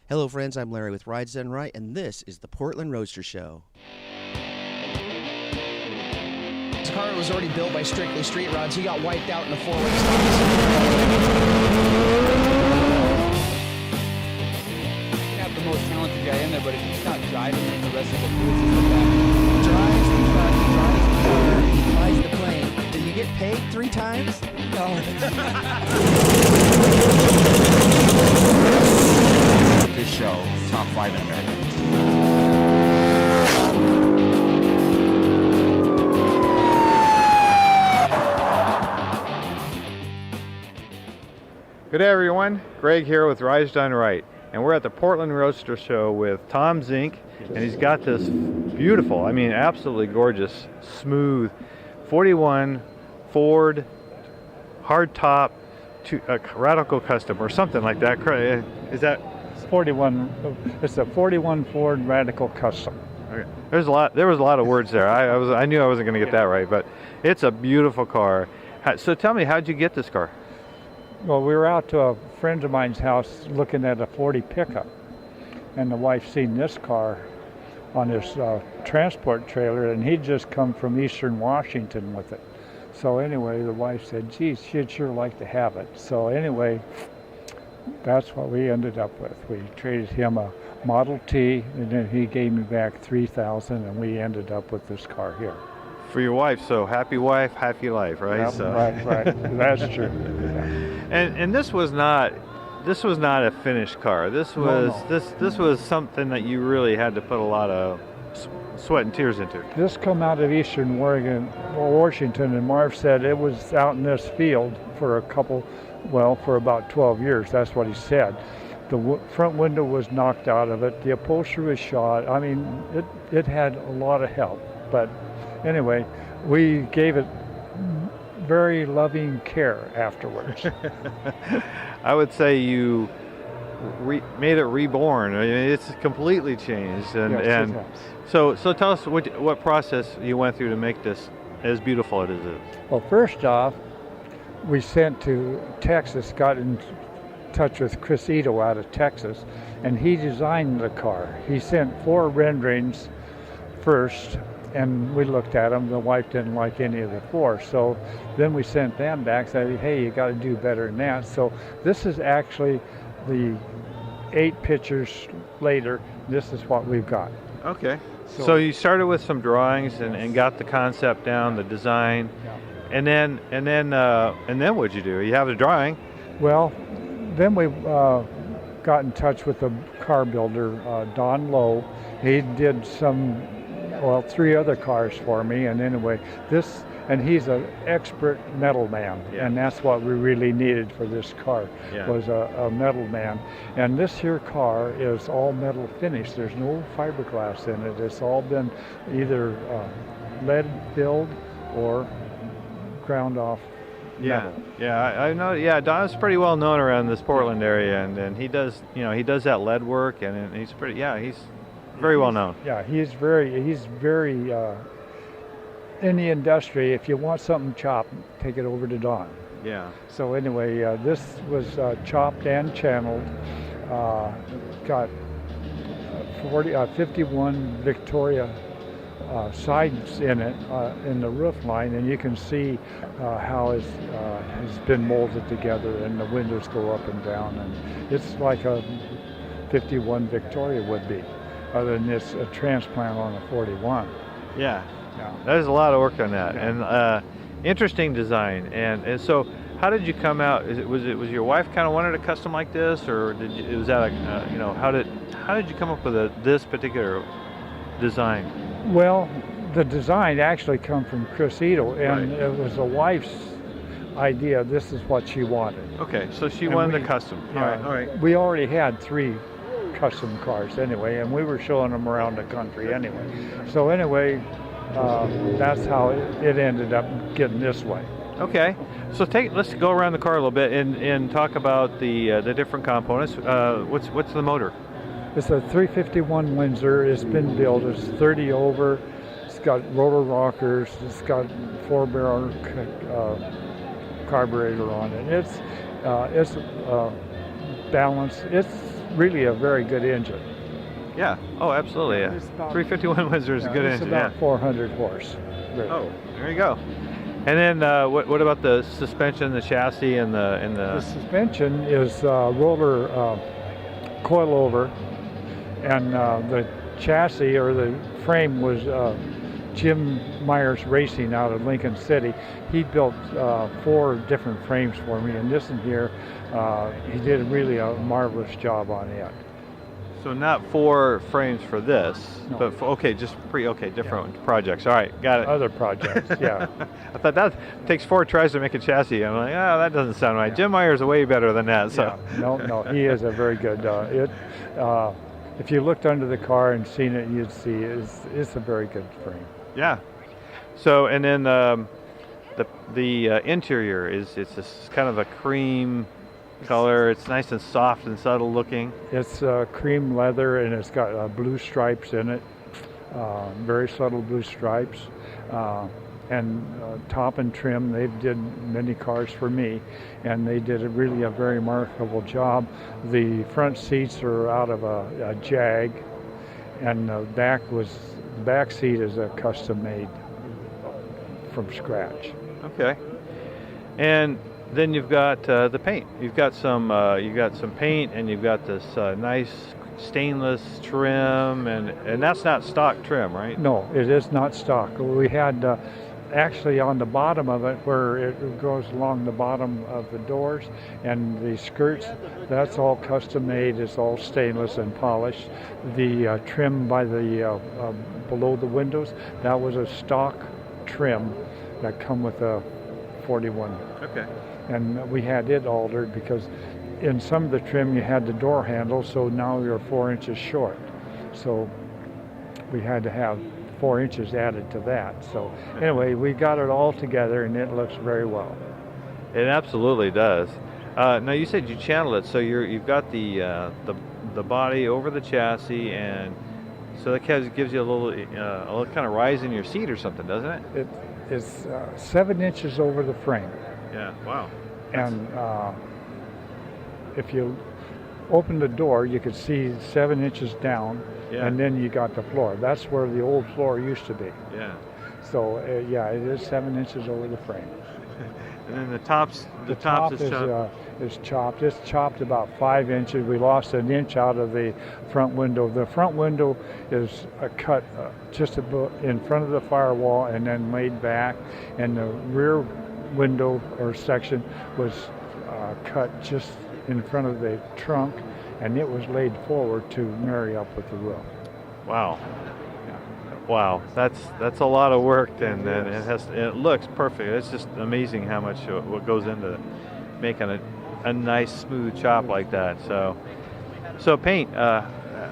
Hello friends, I'm Larry with Rides Done Right, and this is the Portland Roadster Show. This car was already built by Strictly Street Rods. He got wiped out in the four-way stop. You have the most talented guy in there, but if he's not driving with the rest of the crew, it's just back. Drives the truck, drives the car, flies the plane. Did you get paid 3 times? No. This show, top 5 in America. Good day everyone, Greg here with Rides Done Right, and we're at the Portland Roadster Show with Tom Zink, and he's got this beautiful, I mean absolutely gorgeous, smooth 41 Ford hardtop Radical Custom or something like that. Is that 41? It's a 41 Ford Radical Custom. okay? There was a lot of words there. I knew I wasn't going to get that right, but it's a beautiful car. So tell me, how'd you get this car? Well, we were out to a friend of mine's house looking at a 40 pickup, and the wife seen this car on his transport trailer, and he'd just come from Eastern Washington with it. So anyway, the wife said, geez, she'd sure like to have it. So anyway, that's what we ended up with. We traded him a Model T, and then he gave me back $3,000, and we ended up with this car here. For your wife, so happy wife, happy life, right? Yep, So. right, that's true. And this was not a finished car. This was this was something that you really had to put a lot of sweat and tears into. This come out of Eastern Washington, and Marv said it was out in this field for for about 12 years. That's what he said. The front window was knocked out of it. The upholstery was shot. I mean, it had a lot of help. But anyway, we gave it very loving care afterwards. I would say you made it reborn. I mean, it's completely changed. And so tell us what process you went through to make this as beautiful as it is. Well, first off, we sent to Texas, got in touch with Chris Ito out of Texas, and he designed the car. He sent 4 renderings first, and we looked at them. The wife didn't like any of the 4, so then we sent them back, said, hey, you got to do better than that. So this is actually the 8 pictures later. This is what we've got. Okay. So you started with some drawings and got the concept down, the design, Yeah. and then what'd you do? You have the drawing. Well, then we got in touch with a car builder, Don Lowe. He did 3 other cars for me, and anyway, and he's an expert metal man, Yeah. and that's what we really needed for this car, Yeah. was a metal man. And this here car is all metal finish. There's no fiberglass in it. It's all been either lead filled or ground off metal. I know. Yeah, Don's pretty well known around this Portland area, and he does that lead work, and he's he's very well known. Yeah, he's very in the industry. If you want something chopped, take it over to Don. Yeah. So anyway, this was chopped and channeled. Got 51 Victoria sides in it, in the roof line, and you can see how it's been molded together, and the windows go up and down, and it's like a 51 Victoria would be, other than it's a transplant on a 41. Yeah. Yeah. There's a lot of work on that, Yeah. and interesting design. And so, how did you come out? Was your wife kind of wanted a custom like this, or was that how did you come up with this particular design? Well, the design actually come from Chris Ito, and Right. it was the wife's idea. This is what she wanted. Okay, so she And wanted the custom. Yeah, All right. we already had 3 custom cars anyway, and we were showing them around the country anyway. So anyway, that's how it ended up getting this way. Okay, so let's go around the car a little bit and talk about the different components. What's the motor? It's a 351 Windsor. It's been built. It's 30 over. It's got rotor rockers. It's got 4-barrel carburetor on it. It's balanced. It's really a very good engine. Yeah. Oh, absolutely. Yeah. It's about- 351 Windsor is a good it's engine. about Yeah. 400 horse. Really. Oh, there you go. And then what about the suspension, the chassis, and The the suspension is roller coilover, and the chassis or the frame was Jim Myers Racing out of Lincoln City. He built 4 different frames for me, and this one here, he did really a marvelous job on it. So not 4 frames for this, No. but just different projects. All right, got it. Other projects, yeah. I thought that takes 4 tries to make a chassis. I'm like, that doesn't sound right. Yeah. Jim Myers is way better than that. So Yeah. No, he is a very good. If you looked under the car and seen it, you'd see it's a very good frame. yeah. So and then the interior it's this kind of a cream color. It's nice and soft and subtle looking. It's cream leather, and it's got blue stripes in it, very subtle blue stripes, and top and trim. They did many cars for me, and they did a very remarkable job. The front seats are out of a Jag, and the back seat is a custom made from scratch. Okay. And then you've got the paint. You've got some paint, and you've got this nice stainless trim, and that's not stock trim, right? No, it is not stock. We had actually on the bottom of it, where it goes along the bottom of the doors and the skirts, that's all custom made. It's all stainless and polished. The trim by the below the windows, that was a stock trim that come with a 41. Okay. And we had it altered because in some of the trim you had the door handle, so now you're 4 inches short. So we had to have 4 inches added to that. So anyway, we got it all together, and it looks very well. It absolutely does. Now you said you channeled it, so you've got the body over the chassis, and so that gives you a little kind of rise in your seat or something, doesn't it? It's 7 inches over the frame. Yeah. Wow. And if you open the door, you could see 7 inches down, Yeah. and then you got the floor. That's where the old floor used to be. Yeah. So yeah, it is 7 inches over the frame. And then the top is chopped. It's chopped about 5 inches. We lost an inch out of the front window. The front window is cut just in front of the firewall and then laid back, and the rear window or section was cut just in front of the trunk, and it was laid forward to marry up with the roof. Wow. Wow, that's a lot of work, and it looks perfect. It's just amazing how much what goes into making a nice smooth chop like that. So paint.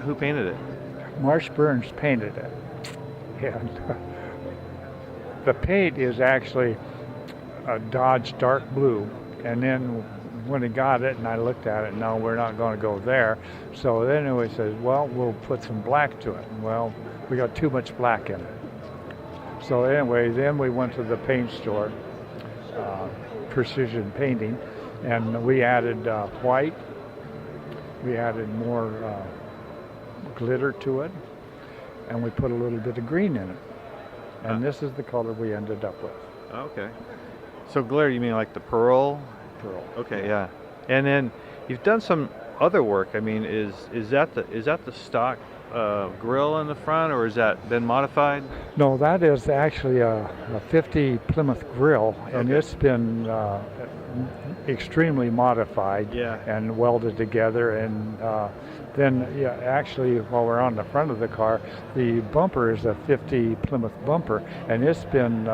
Who painted it? Marsh Burns painted it, and the paint is actually a Dodge dark blue. And then when he got it, and I looked at it, no, we're not going to go there. So then he says, well, we'll put some black to it. Well, we got too much black in it. So anyway, then we went to the paint store, Precision Painting, and we added white. We added more glitter to it, and we put a little bit of green in it. And this is the color we ended up with. Okay. So glitter, you mean like the pearl? Pearl. Okay, yeah. And then you've done some other work. I mean, is that the stock grill in the front, or has that been modified? No, that is actually a 50 Plymouth grill, and Okay. it's been extremely modified and welded together. And then, actually, while we're on the front of the car, the bumper is a 50 Plymouth bumper, and it's been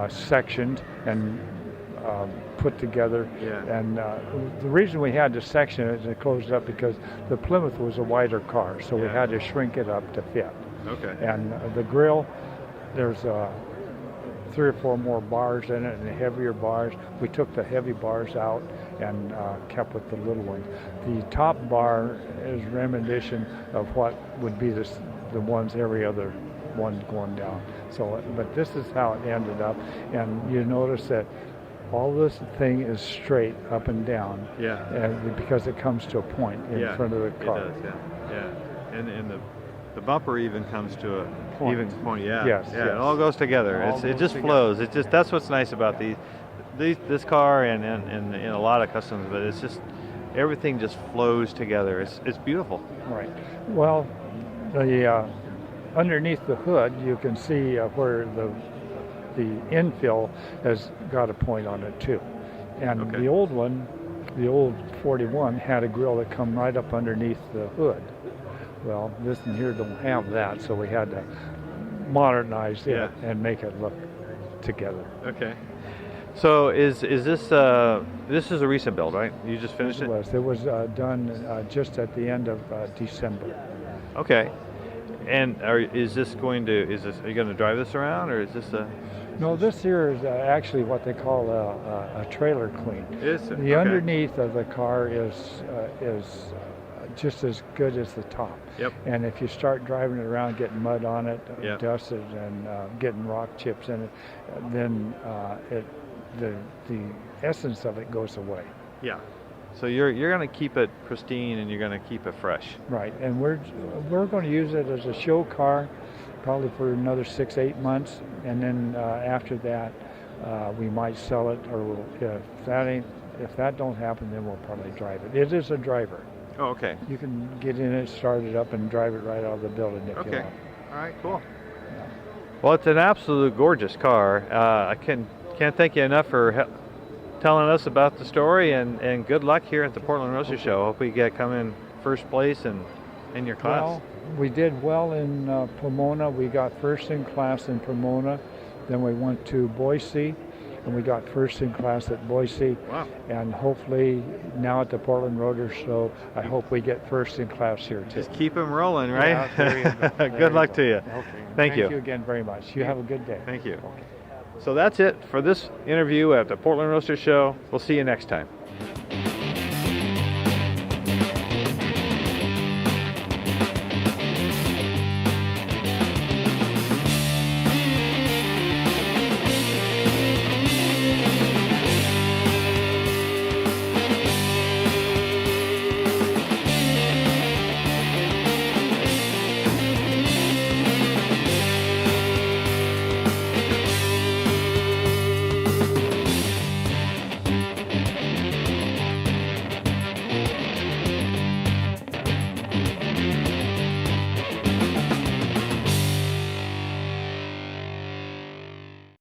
sectioned and put together. Yeah. And the reason we had to section it and close it up because the Plymouth was a wider car, so we had to shrink it up to fit. Okay. And the grill, there's 3 or 4 more bars in it, and the heavier bars. We took the heavy bars out and kept with the little ones. The top bar is reminiscent of what would be the ones every other one going down. So, but this is how it ended up, and you notice that All this thing is straight up and down. Yeah. And because it comes to a point in front of the car. It does, yeah. And the bumper even comes to a Point. even point. Yeah. Yes, Yeah. yes. It all goes together. All It goes just together. flows. It just that's what's nice about this car and a lot of customs. But it's just everything just flows together. It's beautiful. Right. Well, the underneath the hood, you can see where the infill has got a point on it too. And Okay. the old one, the old 41, had a grill that come right up underneath the hood. Well, this one here don't have that, so we had to modernize it and make it look together. Okay. So is this this is a recent build, right? You just finished it? It was done just at the end of December. Okay. And are you going to drive this around, or is this a? No, this here is actually what they call a trailer clean. Is it? The Okay. underneath of the car is just as good as the top. Yep. And if you start driving it around, getting mud on it, Yep. dusted, and getting rock chips in it, then the essence of it goes away. Yeah. So you're going to keep it pristine and you're going to keep it fresh. Right. And we're going to use it as a show car, probably for another 6-8 months, and then after that, we might sell it, or if that don't happen, then we'll probably drive it. It is a driver. Oh, okay. You can get in it, start it up, and drive it right out of the building if you Okay. want. All right. Cool. Well, it's an absolute gorgeous car. I can't thank you enough for telling us about the story, and good luck here at the Portland Roadster Show. Hope we come in first place in your class. Well, we did well in Pomona. We got first in class in Pomona. Then we went to Boise, and we got first in class at Boise. Wow. And hopefully now at the Portland Roadster Show, I hope we get first in class here too. Just keep them rolling, right? Yeah, there you go. There Good you luck go. to you. Okay. Thank you. Thank you again very much. You have a good day. Thank you. Okay. So that's it for this interview at the Portland Roadster Show. We'll see you next time.